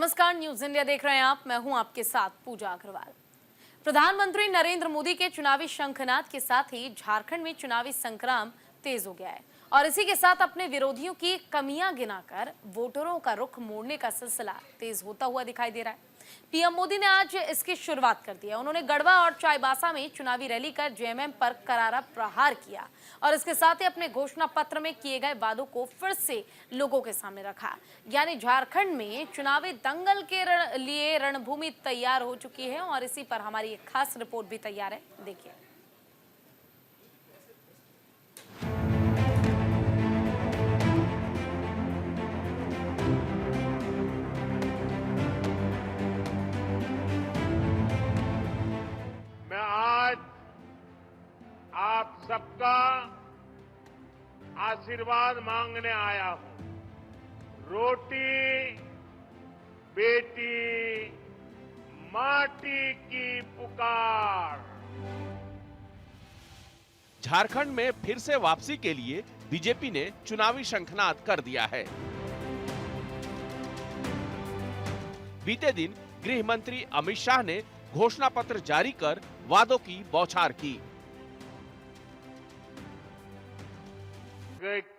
नमस्कार, news India देख रहे हैं आप। मैं हूं आपके साथ पूजा अग्रवाल। प्रधानमंत्री नरेंद्र मोदी के चुनावी शंखनाद के साथ ही झारखंड में चुनावी संग्राम तेज हो गया है और इसी के साथ अपने विरोधियों की कमियां गिनाकर वोटरों का रुख मोड़ने का सिलसिला तेज होता हुआ दिखाई दे रहा है। पीएम मोदी ने आज इसकी शुरुआत कर दी है। उन्होंने गढ़वा और चाईबासा में चुनावी रैली कर जेएमएम पर करारा प्रहार किया और इसके साथ ही अपने घोषणा पत्र में किए गए वादों को फिर से लोगों के सामने रखा। यानी झारखंड में चुनावी दंगल के लिए रणभूमि तैयार हो चुकी है और इसी पर हमारी एक खास रिपोर्ट भी तैयार है, देखिए। मैं आज आप सबका आशीर्वाद मांगने आया हूं। रोटी बेटी माटी की पुकार। झारखंड में फिर से वापसी के लिए बीजेपी ने चुनावी शंखनाद कर दिया है। बीते दिन गृह मंत्री अमित शाह ने घोषणा पत्र जारी कर वादों की बौछार की।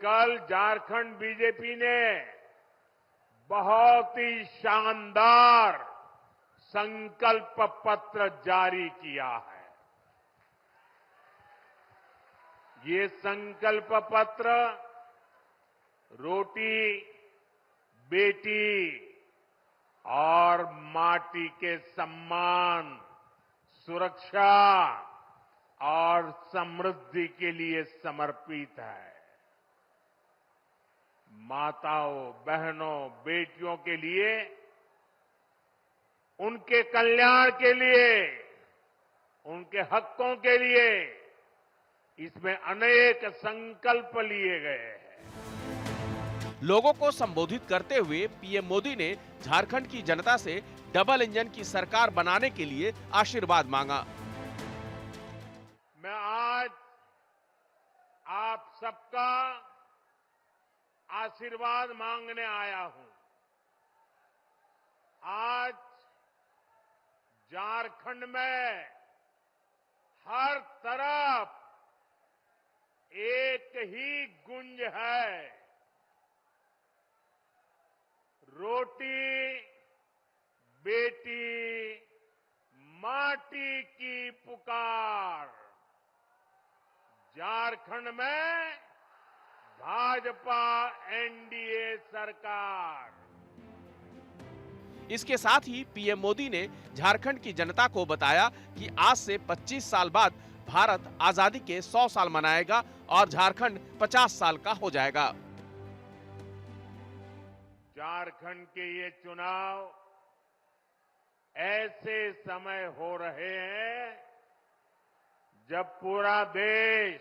कल झारखंड बीजेपी ने बहुत ही शानदार संकल्प पत्र जारी किया है। ये संकल्प पत्र रोटी बेटी और माटी के सम्मान, सुरक्षा और समृद्धि के लिए समर्पित है। माताओं, बहनों, बेटियों के लिए, उनके कल्याण के लिए, उनके हकों के लिए इसमें अनेक संकल्प लिए गए हैं। लोगों को संबोधित करते हुए पीएम मोदी ने झारखंड की जनता से डबल इंजन की सरकार बनाने के लिए आशीर्वाद मांगा। मैं आज आप सबका आशीर्वाद मांगने आया हूं। आज झारखंड में हर तरफ एक ही गुंज है। रोटी बेटी माटी की पुकार। झारखंड में भाजपा एनडीए सरकार। इसके साथ ही पीएम मोदी ने झारखंड की जनता को बताया कि आज से 25 साल बाद भारत आजादी के 100 साल मनाएगा और झारखंड 50 साल का हो जाएगा। झारखंड के ये चुनाव ऐसे समय हो रहे हैं जब पूरा देश,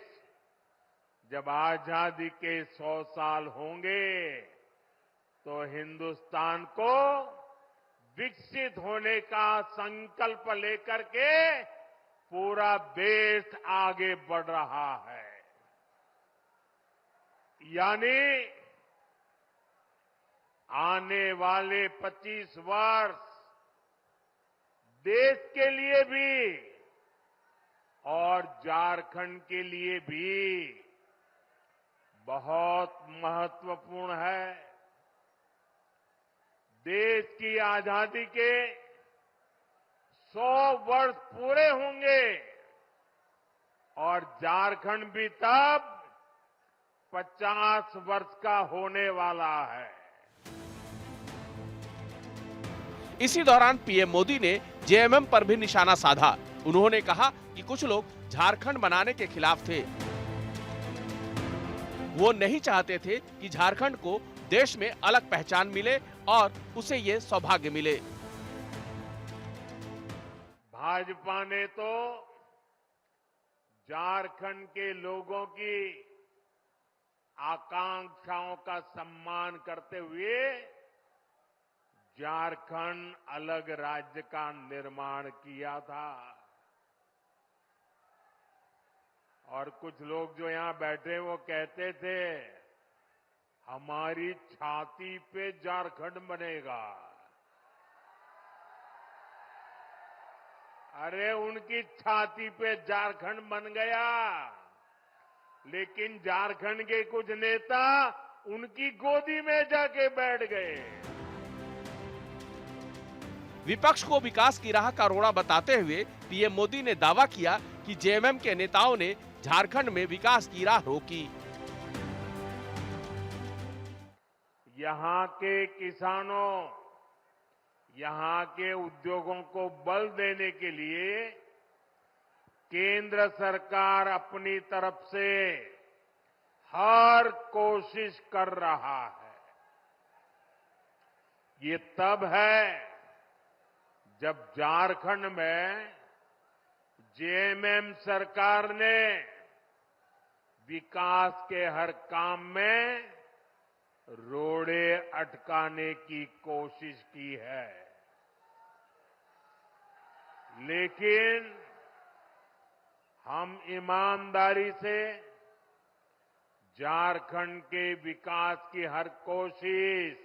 जब आजादी के 100 साल होंगे तो हिंदुस्तान को विकसित होने का संकल्प लेकर के पूरा देश आगे बढ़ रहा है। यानी आने वाले 25 वर्ष देश के लिए भी और झारखंड के लिए भी बहुत महत्वपूर्ण है। देश की आजादी के 100 वर्ष पूरे होंगे और झारखंड भी तब 50 वर्ष का होने वाला है। इसी दौरान पीएम मोदी ने जेएमएम पर भी निशाना साधा। उन्होंने कहा कि कुछ लोग झारखंड बनाने के खिलाफ थे। वो नहीं चाहते थे कि झारखंड को देश में अलग पहचान मिले और उसे ये सौभाग्य मिले। भाजपा ने तो झारखंड के लोगों की आकांक्षाओं का सम्मान करते हुए झारखंड अलग राज्य का निर्माण किया था। और कुछ लोग जो यहां बैठे वो कहते थे हमारी छाती पे झारखंड बनेगा। अरे उनकी छाती पे झारखंड बन गया, लेकिन झारखंड के कुछ नेता उनकी गोदी में जाके बैठ गए। विपक्ष को विकास की राह का रोड़ा बताते हुए पीएम मोदी ने दावा किया कि जेएमएम के नेताओं ने झारखंड में विकास की राह रोकी। यहाँ के किसानों, यहाँ के उद्योगों को बल देने के लिए केंद्र सरकार अपनी तरफ से हर कोशिश कर रहा है। ये तब है जब झारखंड में जेएमएम सरकार ने विकास के हर काम में रोड़े अटकाने की कोशिश की है, लेकिन हम ईमानदारी से झारखंड के विकास की हर कोशिश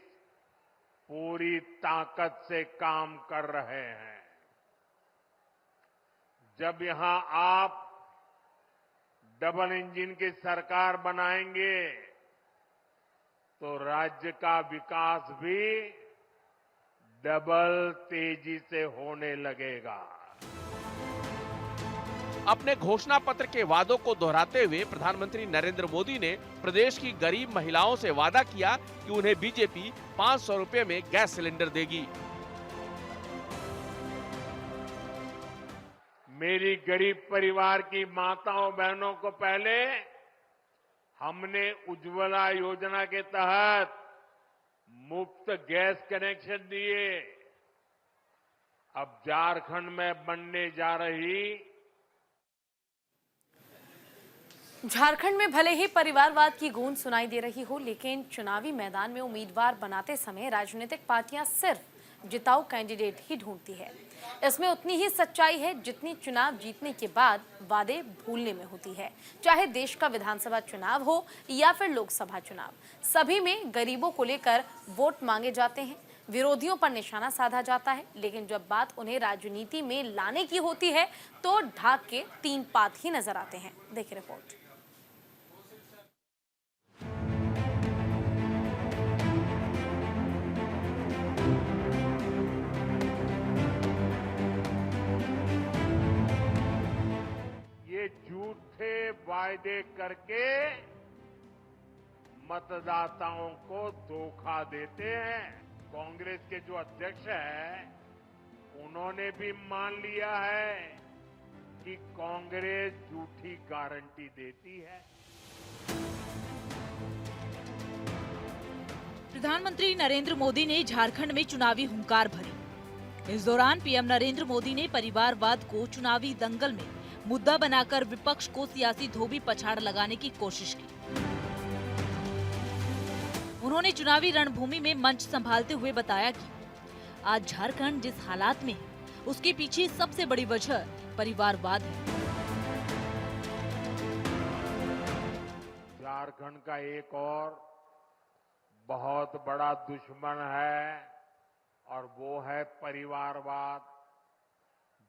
पूरी ताकत से काम कर रहे हैं। जब यहां आप डबल इंजन की सरकार बनाएंगे तो राज्य का विकास भी डबल तेजी से होने लगेगा। अपने घोषणा पत्र के वादों को दोहराते हुए प्रधानमंत्री नरेंद्र मोदी ने प्रदेश की गरीब महिलाओं से वादा किया कि उन्हें बीजेपी 500 रुपए में गैस सिलेंडर देगी। मेरी गरीब परिवार की माताओं बहनों को पहले हमने उज्ज्वला योजना के तहत मुफ्त गैस कनेक्शन दिए। अब झारखंड में बनने जा रही झारखंड में भले ही परिवारवाद की गूंज सुनाई दे रही हो, लेकिन चुनावी मैदान में उम्मीदवार बनाते समय राजनीतिक पार्टियां सिर्फ जिताऊ कैंडिडेट ही ढूंढती है। इसमें उतनी ही सच्चाई है जितनी चुनाव जीतने के बाद वादे भूलने में होती है। चाहे देश का विधानसभा चुनाव हो या फिर लोकसभा चुनाव, सभी में गरीबों को लेकर वोट मांगे जाते हैं, विरोधियों पर निशाना साधा जाता है, लेकिन जब बात उन्हें राजनीति में लाने की होती है तो ढाक के तीन पात ही नजर आते हैं। देखिए रिपोर्ट। झूठे वायदे करके मतदाताओं को धोखा देते हैं। कांग्रेस के जो अध्यक्ष हैं, उन्होंने भी मान लिया है कि कांग्रेस झूठी गारंटी देती है। प्रधानमंत्री नरेंद्र मोदी ने झारखंड में चुनावी हुंकार भरी। इस दौरान पीएम नरेंद्र मोदी ने परिवारवाद को चुनावी दंगल में मुद्दा बनाकर विपक्ष को सियासी धोबी पछाड़ लगाने की कोशिश की। उन्होंने चुनावी रणभूमि में मंच संभालते हुए बताया कि आज झारखंड जिस हालात में है, उसके पीछे सबसे बड़ी वजह परिवारवाद है। झारखंड का एक और बहुत बड़ा दुश्मन है और वो है परिवारवाद।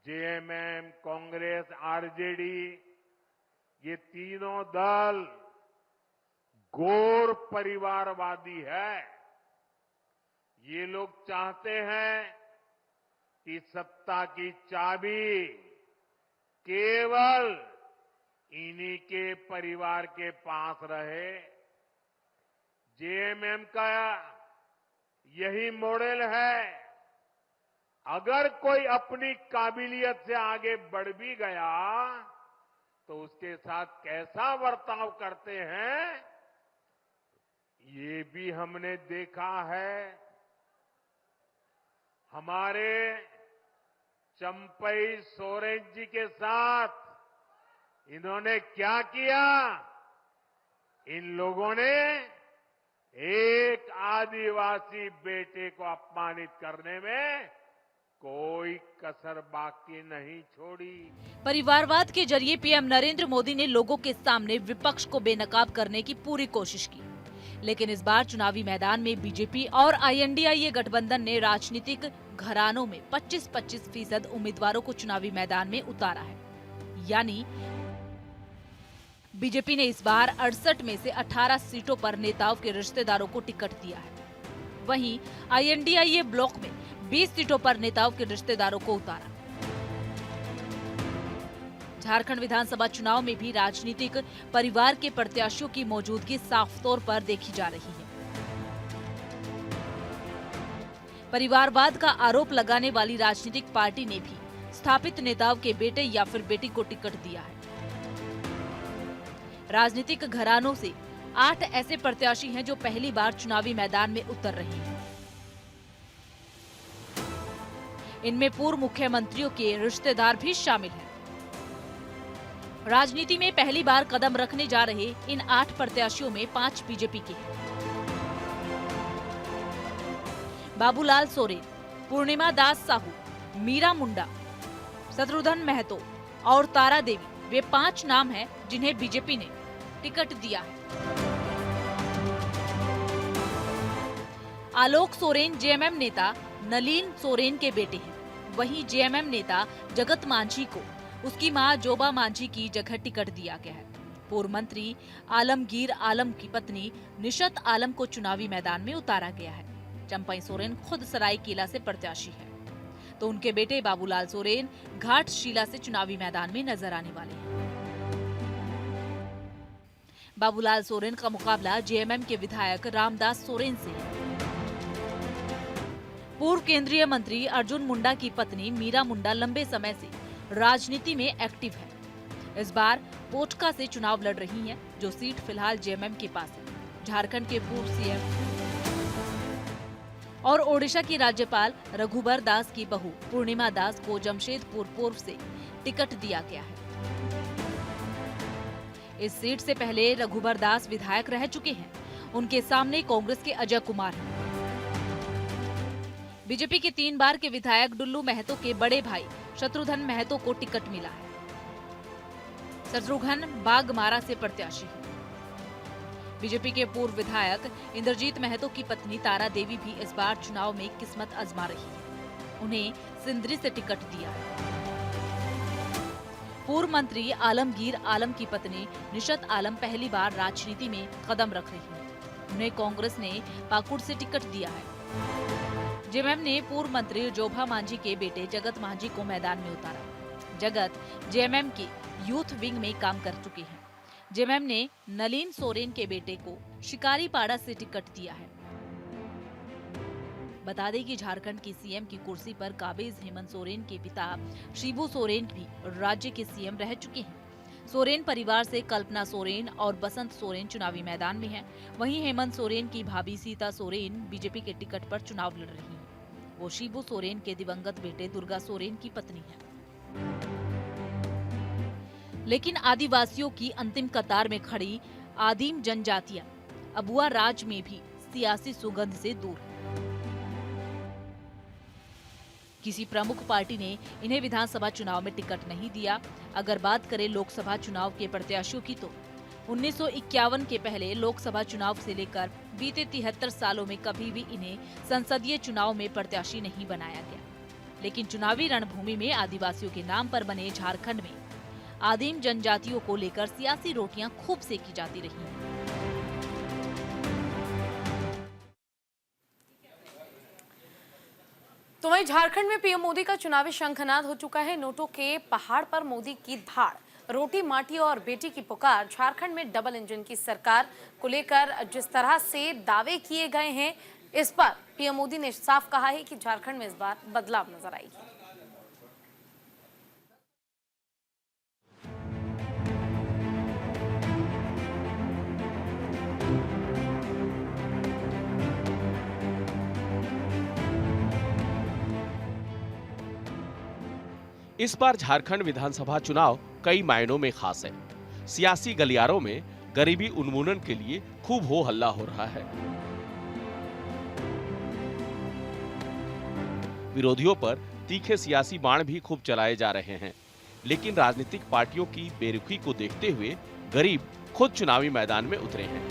जेएमएम, कांग्रेस, आरजेडी, ये तीनों दल घोर परिवारवादी है। ये लोग चाहते हैं कि सत्ता की चाबी केवल इन्हीं के परिवार के पास रहे। जेएमएम का यही मॉडल है। अगर कोई अपनी काबिलियत से आगे बढ़ भी गया तो उसके साथ कैसा बर्ताव करते हैं, ये भी हमने देखा है। हमारे चंपई सोरेन जी के साथ इन्होंने क्या किया? इन लोगों ने एक आदिवासी बेटे को अपमानित करने में कोई कसर बाकी नहीं छोड़ी। परिवारवाद के जरिए पीएम नरेंद्र मोदी ने लोगों के सामने विपक्ष को बेनकाब करने की पूरी कोशिश की। लेकिन इस बार चुनावी मैदान में बीजेपी और INDIA गठबंधन ने राजनीतिक घरानों में 25-25% उम्मीदवारों को चुनावी मैदान में उतारा है। यानी बीजेपी ने इस बार 68 में से 18 सीटों पर नेताओं के रिश्तेदारों को टिकट दिया है। वहीं INDIA ब्लॉक में 20 सीटों पर नेताओं के रिश्तेदारों को उतारा। झारखंड विधानसभा चुनाव में भी राजनीतिक परिवार के प्रत्याशियों की मौजूदगी साफ तौर पर देखी जा रही है। परिवारवाद का आरोप लगाने वाली राजनीतिक पार्टी ने भी स्थापित नेताओं के बेटे या फिर बेटी को टिकट दिया है। राजनीतिक घरानों से 8 ऐसे प्रत्याशी हैं जो पहली बार चुनावी मैदान में उतर रहे हैं। इनमें पूर्व मुख्यमंत्रियों के रिश्तेदार भी शामिल हैं। राजनीति में पहली बार कदम रखने जा रहे इन 8 प्रत्याशियों में 5 बीजेपी के हैं। बाबूलाल सोरेन, पूर्णिमा दास साहू, मीरा मुंडा, शत्रुघ्न महतो और तारा देवी वे 5 नाम हैं जिन्हें बीजेपी ने टिकट दिया है। आलोक सोरेन JMM नेता नलिन सोरेन के बेटे हैं। वहीं JMM नेता जगत मांझी को उसकी मां जोबा मांझी की जगह टिकट दिया गया है। पूर्व मंत्री आलमगीर आलम की पत्नी निशत आलम को चुनावी मैदान में उतारा गया है। चंपई सोरेन खुद सरायकेला से प्रत्याशी है, तो उनके बेटे बाबूलाल सोरेन घाटशिला से चुनावी मैदान में नजर आने वाले हैं। बाबूलाल सोरेन का मुकाबला JMM के विधायक रामदास सोरेन से है। पूर्व केंद्रीय मंत्री अर्जुन मुंडा की पत्नी मीरा मुंडा लंबे समय से राजनीति में एक्टिव है। इस बार पोटका से चुनाव लड़ रही हैं, जो सीट फिलहाल JMM के पास है। झारखंड के पूर्व CM और ओडिशा की राज्यपाल रघुबर दास की बहू पूर्णिमा दास को जमशेदपुर पूर्व से टिकट दिया गया है। इस सीट से पहले रघुबर दास विधायक रह चुके हैं। उनके सामने कांग्रेस के अजय कुमार हैं। बीजेपी के 3 बार के विधायक डुल्लू महतो के बड़े भाई शत्रुघ्न महतो को टिकट मिला है। शत्रुघ्न बागमारा से प्रत्याशी है। बीजेपी के पूर्व विधायक इंद्रजीत महतो की पत्नी तारा देवी भी इस बार चुनाव में किस्मत आजमा रही है। उन्हें सिंदरी से टिकट दिया है। पूर्व मंत्री आलमगीर आलम की पत्नी निशत आलम पहली बार राजनीति में कदम रख रही है। उन्हें कांग्रेस ने पाकुड़ से टिकट दिया है। JMM ने पूर्व मंत्री जोबा मांझी के बेटे जगत मांझी को मैदान में उतारा। जगत JMM की यूथ विंग में काम कर चुके हैं। JMM ने नलिन सोरेन के बेटे को शिकारीपाड़ा से टिकट दिया है। बता दें कि झारखंड की CM की कुर्सी पर काबिज हेमंत सोरेन के पिता शिबू सोरेन भी राज्य के CM रह चुके हैं। सोरेन परिवार से कल्पना सोरेन और बसंत सोरेन चुनावी मैदान में हैं। वहीं हेमंत सोरेन की भाभी सीता सोरेन बीजेपी के टिकट पर चुनाव लड़ रही हैं। वो शिबू सोरेन के दिवंगत बेटे दुर्गा सोरेन की पत्नी है। लेकिन आदिवासियों की अंतिम कतार में खड़ी आदिम जनजातियां अबुआ राज में भी सियासी सुगंध से दूर है। किसी प्रमुख पार्टी ने इन्हें विधानसभा चुनाव में टिकट नहीं दिया। अगर बात करें लोकसभा चुनाव के प्रत्याशियों की, तो 1951 के पहले लोकसभा चुनाव से लेकर बीते 73 सालों में कभी भी इन्हें संसदीय चुनाव में प्रत्याशी नहीं बनाया गया। लेकिन चुनावी रणभूमि में आदिवासियों के नाम पर बने झारखंड में आदिम जनजातियों को लेकर सियासी रोटियां खूब सेकी जाती रही हैं। तो वहीं झारखंड में पीएम मोदी का चुनावी शंखनाद हो चुका है। नोटों के पहाड़ पर मोदी की धाड़, रोटी माटी और बेटी की पुकार। झारखंड में डबल इंजन की सरकार को लेकर जिस तरह से दावे किए गए हैं, इस पर पीएम मोदी ने साफ कहा है कि झारखंड में इस बार बदलाव नजर आएगी। इस बार झारखंड विधानसभा चुनाव कई मायनों में खास है। सियासी गलियारों में गरीबी उन्मूलन के लिए खूब हो हल्ला हो रहा है। विरोधियों पर तीखे सियासी बाण भी खूब चलाए जा रहे हैं। लेकिन राजनीतिक पार्टियों की बेरुखी को देखते हुए गरीब खुद चुनावी मैदान में उतरे हैं।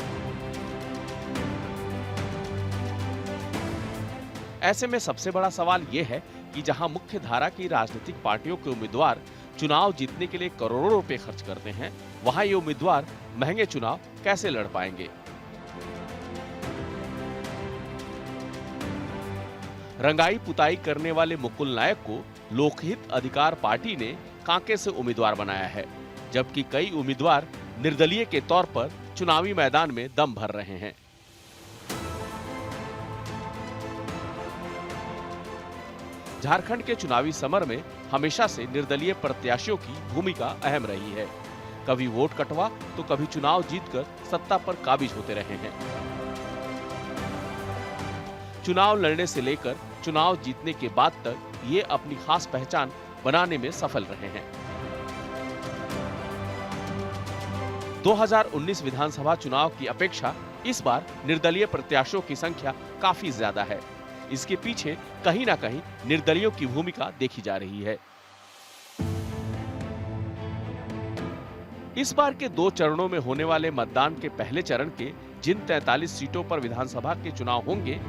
ऐसे में सबसे बड़ा सवाल ये है कि जहां मुख्य धारा की राजनीतिक पार्टियों के उम्मीदवार चुनाव जीतने के लिए करोड़ों रुपए खर्च करते हैं, वहां ये उम्मीदवार महंगे चुनाव कैसे लड़ पाएंगे। रंगाई पुताई करने वाले मुकुल नायक को लोकहित अधिकार पार्टी ने कांके से उम्मीदवार बनाया है, जबकि कई उम्मीदवार निर्दलीय के तौर पर चुनावी मैदान में दम भर रहे हैं। झारखंड के चुनावी समर में हमेशा से निर्दलीय प्रत्याशियों की भूमिका अहम रही है। कभी वोट कटवा तो कभी चुनाव जीतकर सत्ता पर काबिज होते रहे हैं। चुनाव लड़ने से लेकर चुनाव जीतने के बाद तक ये अपनी खास पहचान बनाने में सफल रहे हैं। 2019 विधानसभा चुनाव की अपेक्षा इस बार निर्दलीय प्रत्याशियों की संख्या काफी ज्यादा है। इसके पीछे कहीं ना कहीं निर्दलीयों की भूमिका देखी जा रही है। इस बार के 2 चरणों में होने वाले मतदान के पहले चरण के जिन 43 सीटों पर विधानसभा के चुनाव होंगे,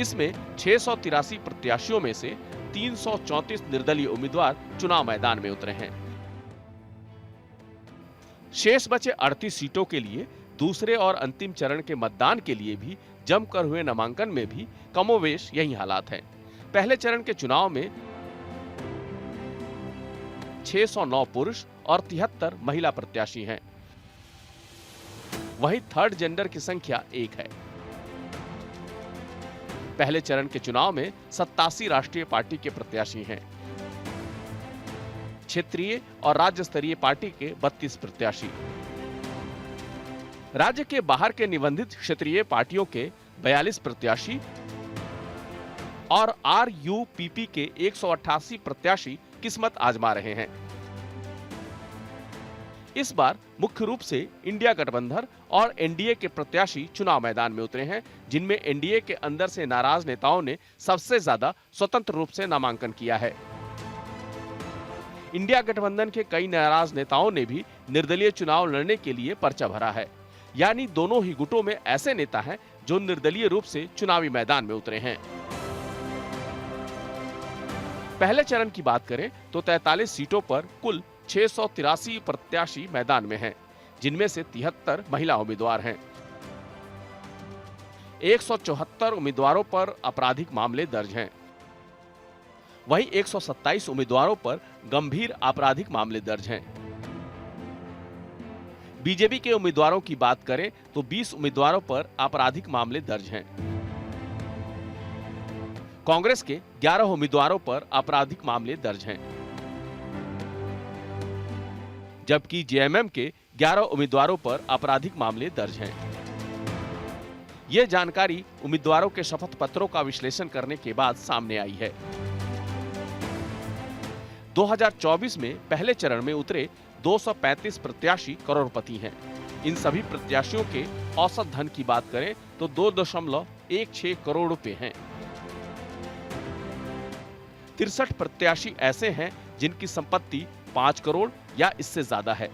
इसमें 683 प्रत्याशियों में से 334 निर्दलीय उम्मीदवार चुनाव मैदान में उतरे हैं। शेष बचे 38 सीटों के लिए दूसरे और अंतिम चरण के मतदान के लिए भी जमकर हुए नामांकन में भी कमोवेश यही हालात हैं। पहले चरण के चुनाव में 609 पुरुष और 73 महिला प्रत्याशी हैं। वहीं थर्ड जेंडर की संख्या 1 है। पहले चरण के चुनाव में 87 राष्ट्रीय पार्टी के प्रत्याशी हैं। क्षेत्रीय और राज्य स्तरीय पार्टी के 32 प्रत्याशी, राज्य के बाहर के निबंधित क्षेत्रीय पार्टियों के 42 प्रत्याशी और RUPP के 188 प्रत्याशी किस्मत आजमा रहे हैं। इस बार मुख्य रूप से इंडिया गठबंधन और एनडीए के प्रत्याशी चुनाव मैदान में उतरे हैं, जिनमें एनडीए के अंदर से नाराज नेताओं ने सबसे ज्यादा स्वतंत्र रूप से नामांकन किया है। इंडिया गठबंधन के कई नाराज नेताओं ने भी निर्दलीय चुनाव लड़ने के लिए पर्चा भरा है। यानी दोनों ही गुटों में ऐसे नेता हैं जो निर्दलीय रूप से चुनावी मैदान में उतरे हैं। पहले चरण की बात करें तो 43 सीटों पर कुल 683 प्रत्याशी मैदान में हैं, जिनमें से 73 महिला उम्मीदवार हैं। 174 उम्मीदवारों पर आपराधिक मामले दर्ज हैं। वहीं 127 उम्मीदवारों पर गंभीर आपराधिक मामले दर्ज हैं। बीजेपी के उम्मीदवारों की बात करें तो 20 उम्मीदवारों पर आपराधिक मामले दर्ज हैं। कांग्रेस के 11 उम्मीदवारों पर आपराधिक मामले दर्ज हैं, जबकि जेएमएम के 11 उम्मीदवारों पर आपराधिक मामले दर्ज हैं। यह जानकारी उम्मीदवारों के शपथ पत्रों का विश्लेषण करने के बाद सामने आई है। 2024 में पहले चरण में उतरे 235 प्रत्याशी करोड़पति हैं। इन सभी प्रत्याशियों के औसत धन की बात करें तो 2.16 करोड़ रुपए हैं। 63 प्रत्याशी ऐसे हैं जिनकी संपत्ति 5 करोड़ या इससे ज्यादा है।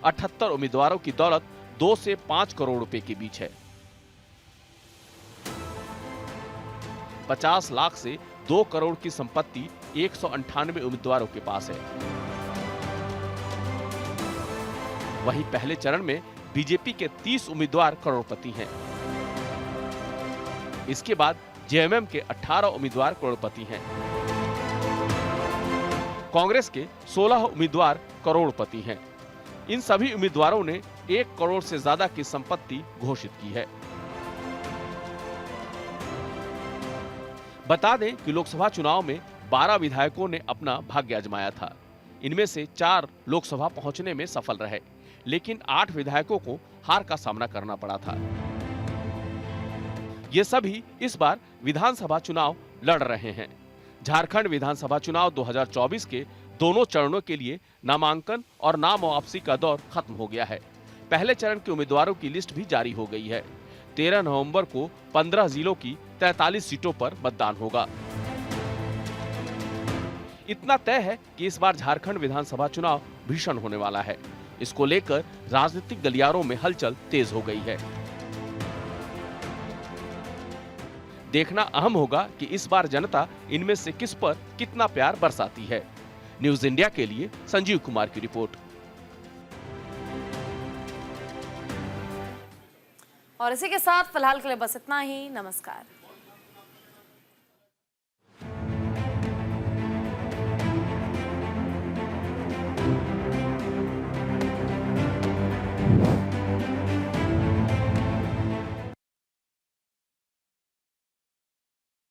78 उम्मीदवारों की दौलत 2 से 5 करोड़ रुपए के बीच है। 50 लाख से 2 करोड़ की संपत्ति 198 उम्मीदवारों के पास है। वहीं पहले चरण में बीजेपी के 30 उम्मीदवार करोड़पति हैं। इसके बाद जेएमएम के 18 उम्मीदवार करोड़पति हैं। कांग्रेस के 16 उम्मीदवार करोड़पति हैं। इन सभी उम्मीदवारों ने 1 करोड़ से ज्यादा की संपत्ति घोषित की है। बता दें कि लोकसभा चुनाव में 12 विधायकों ने अपना भाग्य आजमाया था। इनमें से 4 लोकसभा पहुंचने में सफल रहे, लेकिन 8 विधायकों को हार का सामना करना पड़ा था। ये सभी इस बार विधानसभा चुनाव लड़ रहे हैं। झारखंड विधानसभा चुनाव 2024 के दोनों चरणों के लिए नामांकन और नाम वापसी का दौर खत्म हो गया है। पहले चरण के उम्मीदवारों की लिस्ट भी जारी हो गई है। 13 नवंबर को 15 जिलों की 43 सीटों पर मतदान होगा। इतना तय है कि इस बार झारखंड विधानसभा चुनाव भीषण होने वाला है। इसको लेकर राजनीतिक गलियारों में हलचल तेज हो गई है। देखना अहम होगा कि इस बार जनता इनमें से किस पर कितना प्यार बरसाती है। न्यूज इंडिया के लिए संजीव कुमार की रिपोर्ट। और इसी के साथ फिलहाल के लिए बस इतना ही। नमस्कार।